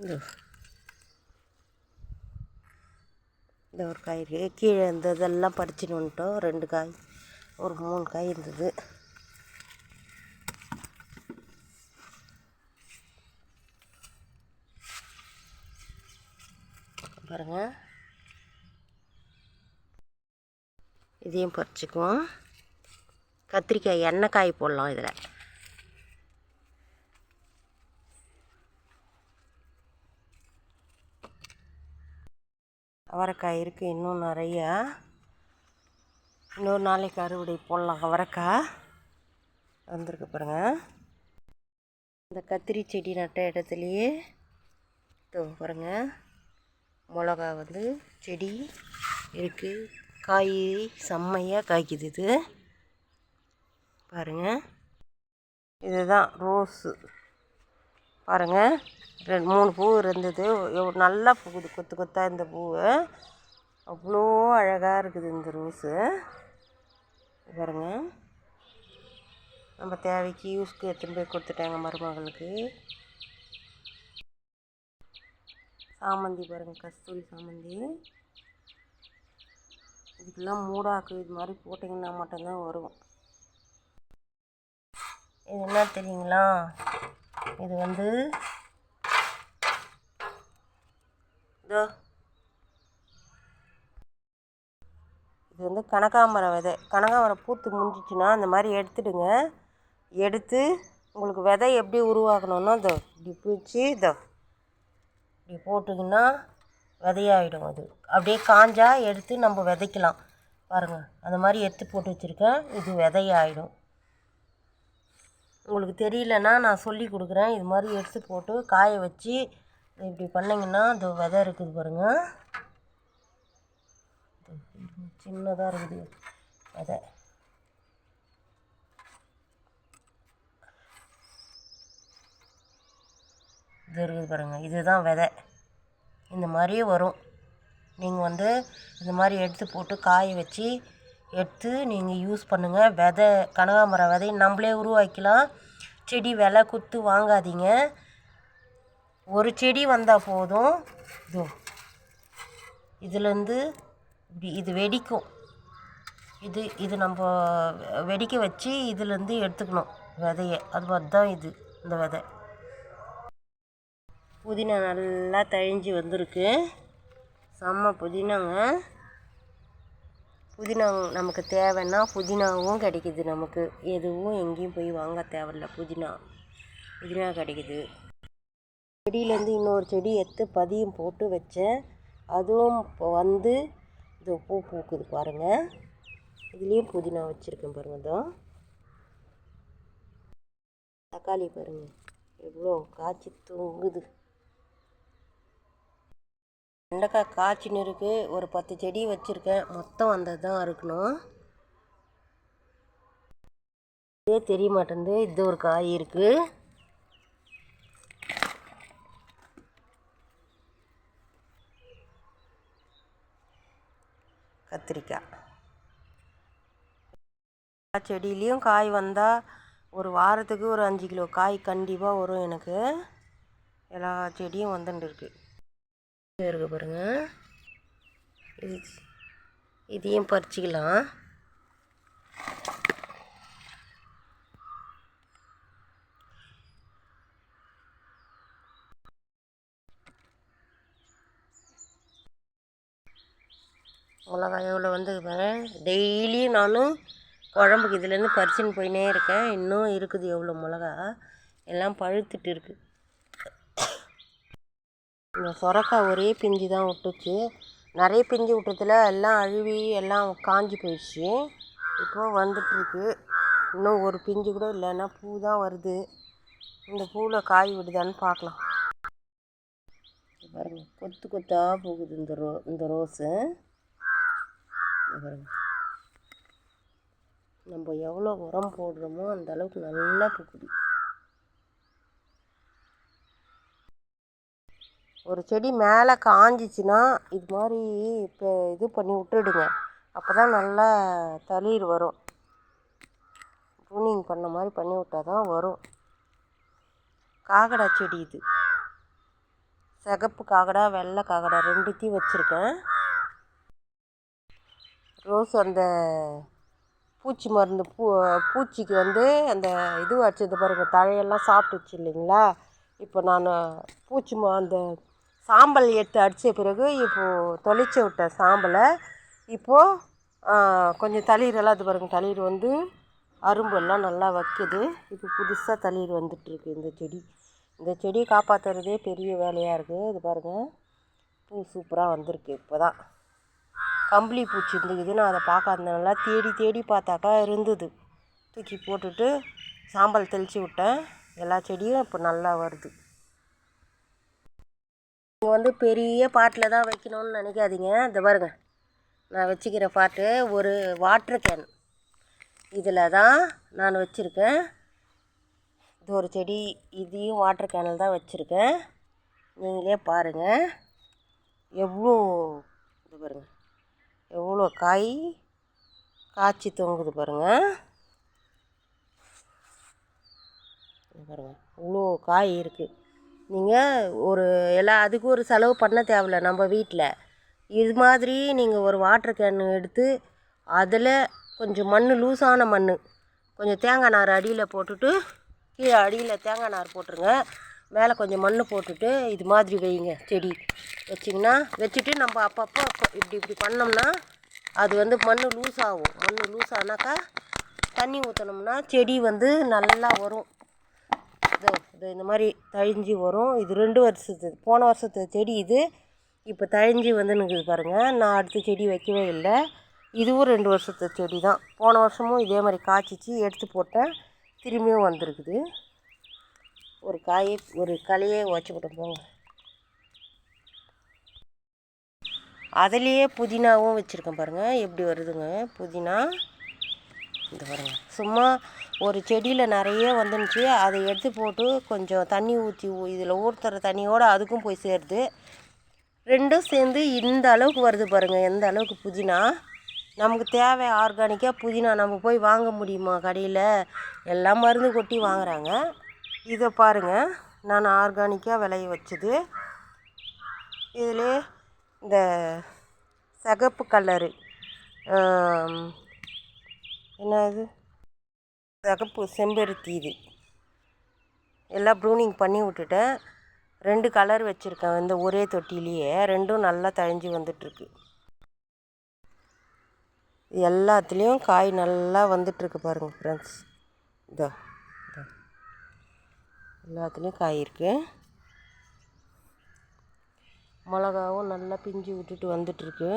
இந்த இந்த ஒரு காய் இருக்குது. கீழே இருந்ததெல்லாம் பறிச்சுன்னு வந்துட்டோம். 2 காய், ஒரு 3 காய் இருந்தது. பாருங்கள், இதையும் பறிச்சுக்குவோம். கத்திரிக்காய் எண்ணெய் காய் போடலாம் இதில். அவரைக்காய் இருக்குது இன்னும் நிறையா. இன்னொரு நாளைக்கு அறுவடை போடலாம். அவரைக்காய் வந்திருக்கு பாருங்கள். இந்த கத்திரி செடி நட்ட இடத்துலையே பாருங்கள், மிளகா செடி இருக்குது. காய் செம்மையாக காய்க்குது. இது பாருங்கள், இதுதான் ரோஸு. பாருங்கள், 2-3 பூ இருந்தது. நல்லா பூக்குது, கொத்து கொத்தாக இந்த பூ. அவ்வளோ அழகாக இருக்குது இந்த ரோஸு. பாருங்கள், நம்ம தேவைக்கு யூஸ்க்கு எடுத்துன்னு போய் கொடுத்துட்டாங்க மருமகளுக்கு. சாமந்தி பாருங்கள், கஸ்தூரி சாமந்தி. இதுக்கெல்லாம் மூடாக்கு இது மாதிரி போட்டிங்கன்னா மட்டும்தான் வரும். இது என்ன தெரியுங்களா? இது இது கனகாமரம் விதை. கனகாமரம் பூத்து முடிஞ்சிச்சுன்னா அந்த மாதிரி எடுத்துடுங்க. எடுத்து உங்களுக்கு விதை எப்படி உருவாக்கணுன்னா இப்படி பிடிச்சி இப்படி போட்டிங்கன்னா விதையாகிடும். அது அப்படியே காஞ்சா எடுத்து நம்ம விதைக்கலாம். பாருங்கள், அந்த மாதிரி எடுத்து போட்டு வச்சுருக்கேன். இது விதையாகிடும். உங்களுக்கு தெரியலன்னா நான் சொல்லி கொடுக்குறேன். இது மாதிரி எடுத்து போட்டு காய வச்சு இப்படி பண்ணிங்கன்னா அது விதை இருக்குது பாருங்கள். சின்னதாக இருக்குது விதை. இது இருக்குது பாருங்கள், இதுதான் விதை. இந்த மாதிரியே வரும். நீங்கள் இந்த மாதிரி எடுத்து போட்டு காய வச்சு எடுத்து நீங்கள் யூஸ் பண்ணுங்கள். விதை, கனகாமரம் விதையை நம்மளே உருவாக்கலாம். செடி விலை குத்து வாங்காதீங்க. ஒரு செடி வந்தால் போதும். இதுலேருந்து இப்படி இது வெடிக்கும். இது நம்ம வெடிக்க வச்சு இதுலேருந்து எடுத்துக்கணும் விதையை. அது மாதிரி தான் இந்த விதை. புதினா நல்லா தழிஞ்சு வந்திருக்கு. செம்ம புதினாங்க. புதினா நமக்கு தேவைன்னா புதினாவும் கிடைக்கிது. நமக்கு எதுவும் எங்கேயும் போய் வாங்க தேவையில்ல. புதினா கிடைக்கிது. செடியிலேருந்து இன்னொரு செடி எடுத்து பதியம் போட்டு வச்சேன். அதுவும் இது பூ பூக்குது பாருங்கள். இதுலேயும் புதினா வச்சுருக்கேன் பாருங்கள். தக்காளி பாருங்கள் எவ்வளோ காய்ச்சி தூங்குது. வெண்டைக்காய் காய்ச்சின்னு இருக்குது. ஒரு 10 செடி வச்சுருக்கேன். மொத்தம் வந்தது தான் இருக்கணும். இதே தெரிய மாட்டேங்குது. இது ஒரு காய் இருக்குது. கத்திரிக்காய் செடியிலையும் காய் வந்தால் ஒரு வாரத்துக்கு ஒரு 5 கிலோ காய் கண்டிப்பாக வரும் எனக்கு. எல்லா செடியும் வந்துட்டு இருக்குது பாருங்கள். இதையும் பறிச்சிக்கலாம். மிளகாய் எவ்வளோ டெய்லியும் நானும் குழம்புக்கு இதுலேருந்து பறிச்சுன்னு போயினே இருக்கேன். இன்னும் இருக்குது எவ்வளோ மிளகா. எல்லாம் பழுத்துட்டு இருக்குது. இந்த சொரக்காய் ஒரே பிஞ்சு தான் விட்டுச்சு. நிறைய பிஞ்சு விட்டதில் எல்லாம் அழுவி எல்லாம் காஞ்சி போயிடுச்சு. இப்போது வந்துட்டுருக்கு. இன்னும் ஒரு பிஞ்சு கூட இல்லைன்னா பூ தான் வருது. இந்த பூவில் காய் விடுதான்னு பார்க்கலாம். பாருங்கள், கொத்து கொத்தாக போகுது இந்த ரோஸு. பாருங்கள், நம்ம எவ்வளோ உரம் போடுறோமோ அந்த அளவுக்கு நல்லா பூக்குது. ஒரு செடி மேலே காஞ்சிச்சின்னா இது மாதிரி இப்போ இது பண்ணி விட்டுடுங்க. அப்போ தான் நல்லா தளிர் வரும். ப்ரூனிங் பண்ண மாதிரி பண்ணி விட்டால் தான் வரும். காக்கடா செடி இது சிகப்பு காக்கடா வெள்ளை காக்கடா ரெண்டுத்தையும் வச்சுருக்கேன். ரோஸ் அந்த பூச்சி மருந்து பூச்சிக்கு வந்து அந்த இது வச்சது பாருங்கள், தழையெல்லாம் சாப்பிட்டுச்சு இல்லைங்களா. இப்போ நான் அந்த சாம்பல் எடுத்து அடித்த பிறகு இப்போது தொளிச்சு விட்டேன் சாம்பலை. இப்போது கொஞ்சம் தளிரெல்லாம் அது பாருங்கள், தளிர் வந்து அரும்பெல்லாம் நல்லா வைக்குது. இப்போ புதுசாக தளிர் வந்துட்டுருக்கு. இந்த செடியை காப்பாற்றுறதே பெரிய வேலையாக இருக்குது. இது பாருங்கள், பூ சூப்பராக வந்திருக்கு. இப்போ தான் கம்பளி பூச்சி இருந்துக்குது, நான் அதை பார்க்காதனால தேடி பார்த்தாக்கா இருந்தது. தூக்கி போட்டுட்டு சாம்பல் தெளித்து விட்டேன். எல்லா செடியும் இப்போ நல்லா வருது. நீங்கள் வந்து பெரிய பாட்டில் தான் வைக்கணும்னு நினைக்காதீங்க. இந்த பாருங்க, நான் வச்சுக்கிற பாட்டு ஒரு வாட்டர் கேன், இதில் தான் நான் வச்சுருக்கேன். இது ஒரு செடி, இதையும் வாட்டர் கேனில் தான் வச்சுருக்கேன். நீங்களே பாருங்கள் எவ்வளோ, இது பாருங்கள் எவ்வளோ காய்ச்சி தொங்குது பாருங்கள். பாருங்கள் இவ்வளோ காய் இருக்குது. நீங்கள் அதுக்கு ஒரு செலவு பண்ண தேவையில்ல. நம்ம வீட்டில் இது மாதிரி நீங்கள் ஒரு வாட்டர் கேன் எடுத்து அதில் கொஞ்சம் மண், லூஸான மண், கொஞ்சம் தேங்காய் நார் அடியில் போட்டுட்டு, கீழே அடியில் தேங்காய் நார் போட்டுருங்க, மேலே கொஞ்சம் மண் போட்டுட்டு இது மாதிரி வைங்க. செடி வச்சுட்டு நம்ம அப்பப்போ இப்படி பண்ணோம்னா அது வந்து மண் லூஸ் ஆகும். மண் லூஸ் ஆனாக்கா தண்ணி ஊற்றினோம்னா செடி வந்து நல்லா வரும். இந்த மாதிரி தழிஞ்சி வரும். இது 2 வருஷத்து, போன வருஷத்து செடி இது. இப்போ தழிஞ்சி வந்துன்னுக்குது பாருங்கள். நான் அடுத்த செடி வைக்கவே இல்லை. இதுவும் 2 வருஷத்து செடி தான். போன வருஷமும் இதே மாதிரி காய்ச்சிச்சு, எடுத்து போட்டேன், திரும்பியும் வந்திருக்குது. ஒரு களையே உடச்சி போட்டு போங்க. அதுலேயே புதினாவும் வச்சுருக்கேன் பாருங்கள், எப்படி வருதுங்க புதினா. இந்த பாருங்கள், சும்மா ஒரு செடியில் நிறைய வந்துருந்துச்சு, அதை எடுத்து போட்டு கொஞ்சம் தண்ணி ஊற்றி இதில் ஊற்றுற தண்ணியோடு அதுக்கும் போய் சேருது. ரெண்டும் சேர்ந்து இந்த அளவுக்கு வருது பாருங்கள். எந்த அளவுக்கு புதினா நமக்கு தேவை. ஆர்கானிக்காக புதினா நம்ம போய் வாங்க முடியுமா கடையில்? எல்லாம் மருந்து கொட்டி வாங்குகிறாங்க. இதை பாருங்கள், நான் ஆர்கானிக்காக விளைய வச்சது. இதில் இந்த சிகப்பு கலரு என்னது, சிகப்பு செம்பருத்தி, இது எல்லாம் ப்ரூனிங் பண்ணி விட்டுட்டேன். 2 கலர் வச்சுருக்கேன் இந்த ஒரே தொட்டிலேயே. 2ம் நல்லா தழிஞ்சு வந்துட்டுருக்கு. எல்லாத்துலேயும் காய் நல்லா வந்துட்டுருக்கு பாருங்கள் ஃப்ரெண்ட்ஸ். இதோ எல்லாத்துலேயும் காய் இருக்குது. மிளகாவும் நல்லா பிஞ்சு விட்டுட்டு வந்துட்டுருக்கு.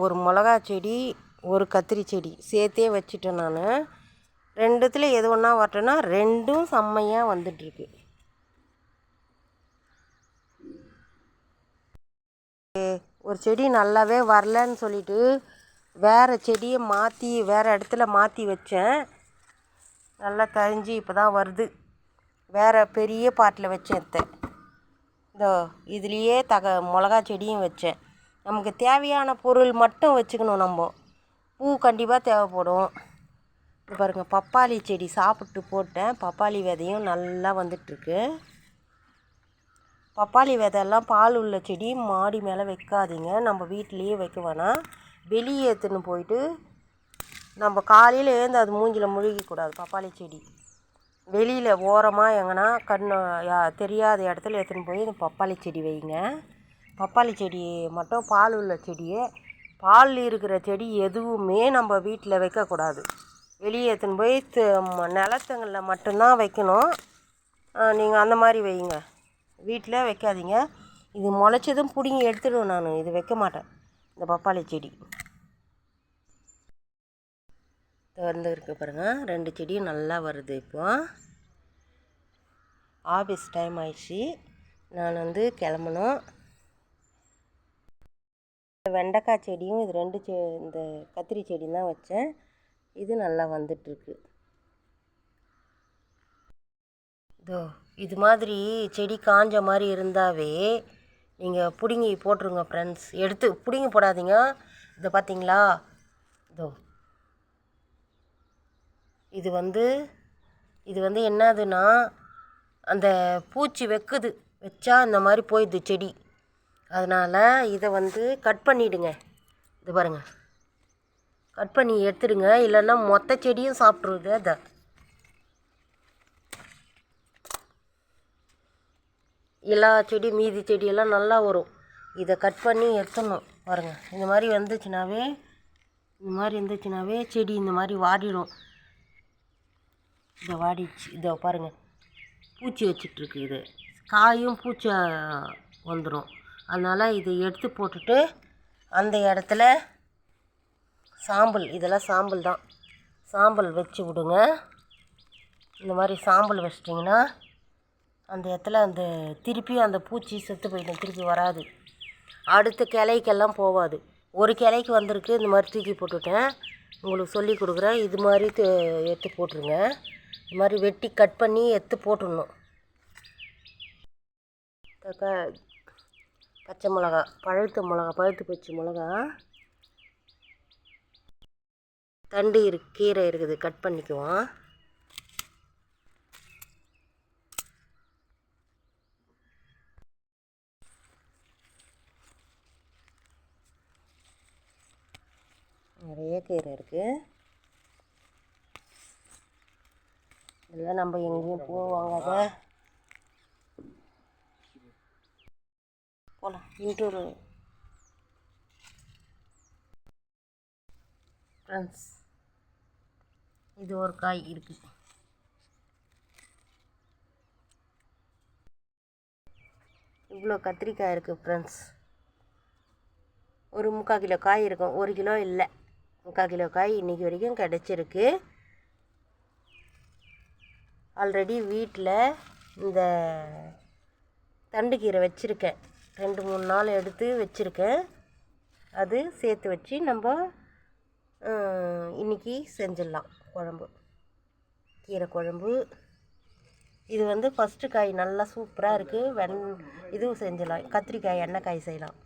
ஒரு மிளகா செடி, ஒரு கத்திரி செடி சேர்த்தே வச்சுட்டேன் நான். 2த்தில் எது ஒன்றா வரட்டேன்னா 2ம் செம்மையாக வந்துட்டுருக்கு. ஒரு செடி நல்லாவே வரலன்னு சொல்லிவிட்டு வேறு செடியை வேறு இடத்துல மாற்றி வச்சேன். நல்லா தழிஞ்சு இப்போ தான் வருது. வேறு பெரிய பாட்டில் வச்சேன். இதுலேயே மிளகா செடியும் வச்சேன். நமக்கு தேவையான பொருள் மட்டும் வச்சுக்கணும். நம்ம பூ கண்டிப்பாக தேவைப்படும். இது பாருங்கள், பப்பாளி செடி சாப்பிட்டு போட்டேன். பப்பாளி விதையும் நல்லா வந்துட்டுருக்கு. பப்பாளி விதையெல்லாம் பால் உள்ள செடி மாடி மேலே வைக்காதீங்க. நம்ம வீட்டிலையே வைக்க வேணாம். வெளியே எடுத்துன்னு போயிட்டு நம்ம காலையில் எழுந்து அது மூஞ்சில் முழுகக்கூடாது. பப்பாளி செடி வெளியில் ஓரமாக எங்கன்னா தெரியாத இடத்துல எடுத்துன்னு போய் இந்த பப்பாளி செடி வைங்க. பப்பாளி செடி மட்டும் பால் உள்ள செடியே, பால் இருக்கிற செடி எதுவுமே நம்ம வீட்டில் வைக்கக்கூடாது. வெளியே எடுத்துன்னு போய் நிலத்துங்களில் மட்டும்தான் வைக்கணும். நீங்கள் அந்த மாதிரி வைங்க, வீட்டில் வைக்காதீங்க. இது முளைச்சதும் பிடிங்கி எடுத்துடுவேன் நான். இது வைக்க மாட்டேன். இந்த பப்பாளி செடி வந்து இருக்குது பாருங்கள். 2 செடியும் நல்லா வருது. இப்போது ஆஃபீஸ் டைம் ஆயிடுச்சு, நான் வந்து கிளம்பணும். வெண்டைக்காய் செடியும் இது 2 இந்த கத்திரி செடி தான் வச்சேன். இது நல்லா வந்துட்டுருக்கு. இது மாதிரி செடி காஞ்ச மாதிரி இருந்தாவே நீங்கள் பிடுங்கி போட்டுருங்க ஃப்ரெண்ட்ஸ். எடுத்து பிடுங்கி போடாதீங்க. இதை பார்த்தீங்களா, இது வந்து என்னதுன்னா அந்த பூச்சி வைக்குது. வச்சா இந்த மாதிரி போயிடுது செடி. அதனால் இதை வந்து கட் பண்ணிவிடுங்க. இது பாருங்கள், கட் பண்ணி எடுத்துடுங்க, இல்லைன்னா மொத்த செடியும் சாப்பிட்ருது. அதை எல்லா செடி மீதி செடியெல்லாம் நல்லா வரும். இதை கட் பண்ணி எடுத்துடணும். பாருங்கள், இந்த மாதிரி இருந்துச்சுனாவே செடி இந்த மாதிரி வாடிடும். இதை வாடிடுச்சு. இதை பாருங்கள், பூச்சி வச்சிட்ருக்கு. இது காயும் பூச்சி வந்துடும். அதனால் இதை எடுத்து போட்டுட்டு அந்த இடத்துல சாம்பல், இதெல்லாம் சாம்பல் தான், சாம்பல் வச்சு விடுங்க. இந்த மாதிரி சாம்பல் வச்சிட்டிங்கன்னா அந்த இடத்துல அந்த திருப்பி அந்த பூச்சி செத்து போயிடும், திருப்பி வராது. அடுத்த கிளைக்கெல்லாம் போகாது. ஒரு கிளைக்கு வந்திருக்கு, இந்த மாதிரி தூக்கி போட்டுவிட்டேன். உங்களுக்கு சொல்லி கொடுக்குறேன். இது மாதிரி எடுத்து போட்டுருங்க. இது மாதிரி வெட்டி கட் பண்ணி எடுத்து போட்டுடணும். பச்சை மிளகா, பழுத்து போச்சு மிளகா, தண்டு கீரை இருக்குது, கட் பண்ணிக்குவோம். நிறைய கீரை இருக்குது. இதெல்லாம் நம்ம எங்கேயும் போவாங்க. போகலாம் இன்டூர் ஃப்ரெண்ட்ஸ். இது ஒரு காய் இருக்குது. இவ்வளோ கத்திரிக்காய் இருக்குது ஃப்ரெண்ட்ஸ். ஒரு 3/4 கிலோ காய் இருக்கும். 1 கிலோ இல்லை, 3/4 கிலோ காய் இன்றைக்கி வரைக்கும் கிடச்சிருக்கு. ஆல்ரெடி வீட்டில் இந்த தண்டு கீரை வச்சுருக்கேன். 2-3 நாள் எடுத்து வச்சுருக்கேன். அது சேர்த்து வச்சு நம்ம இன்றைக்கி செஞ்சிடலாம் குழம்பு, கீரை குழம்பு. இது வந்து ஃபஸ்ட்டு காய் நல்லா சூப்பராக இருக்குது. இதுவும் செஞ்சிடலாம், கத்திரிக்காய் எண்ணெய் செய்யலாம்.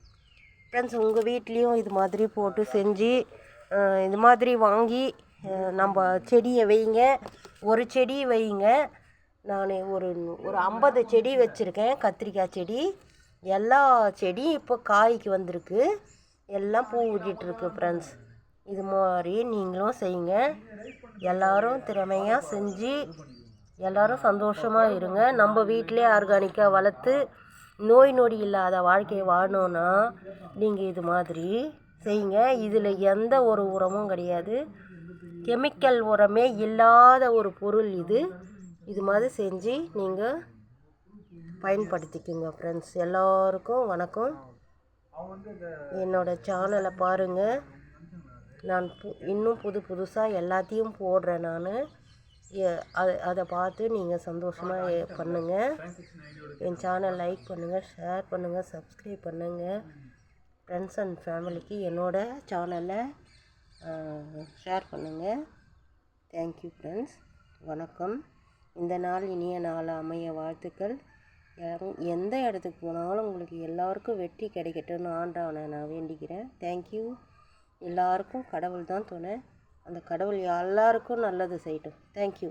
ஃப்ரெண்ட்ஸ், உங்கள் வீட்லேயும் இது மாதிரி போட்டு செஞ்சு இது மாதிரி வாங்கி நம்ம செடியை வைங்க. ஒரு செடி வைங்க. நான் ஒரு 50 செடி வச்சுருக்கேன், கத்திரிக்காய் செடி. எல்லா செடியும் இப்போ காய்க்கு வந்திருக்கு, எல்லாம் பூ விட்டுருக்கு. ஃப்ரெண்ட்ஸ், இது மாதிரி நீங்களும் செய்யுங்க. எல்லோரும் திறமையாக செஞ்சு எல்லோரும் சந்தோஷமாக இருங்க. நம்ம வீட்டிலே ஆர்கானிக்காக வளர்த்து நோய் நொடி இல்லாத வாழ்க்கையை வாழணுன்னா நீங்கள் இது மாதிரி செய்யுங்க. இதில் எந்த ஒரு உரமும் கிடையாது, கெமிக்கல் உரமே இல்லாத ஒரு பொருள் இது. இது மாதிரி செஞ்சு நீங்கள் பயன்படுத்திக்குங்க. ஃப்ரெண்ட்ஸ், எல்லோருக்கும் வணக்கம். என்னோடய சேனலை பாருங்கள். நான் இன்னும் புதுசாக எல்லாத்தையும் போடுறேன். நான் அதை பார்த்து நீங்கள் சந்தோஷமாக பண்ணுங்கள். என் சேனல் லைக் பண்ணுங்கள், ஷேர் பண்ணுங்கள், சப்ஸ்கிரைப் பண்ணுங்கள். ஃப்ரெண்ட்ஸ் அண்ட் ஃபேமிலிக்கு என்னோடய சேனலை ஷேர் பண்ணுங்கள். தேங்க்யூ ஃப்ரெண்ட்ஸ், வணக்கம். இந்த நாள் இனிய நாள் அமைய வாழ்த்துக்கள். எந்த இடத்துக்கு போனாலும் உங்களுக்கு எல்லாருக்கும் வெற்றி கிடைக்கட்டும்னு ஆண்டவனை நான் வேண்டிக்கிறேன். தேங்க்யூ. எல்லாருக்கும் கடவுள் தான் துணை. அந்த கடவுள் எல்லாருக்கும் நல்லது செய்யட்டும். தேங்க்யூ.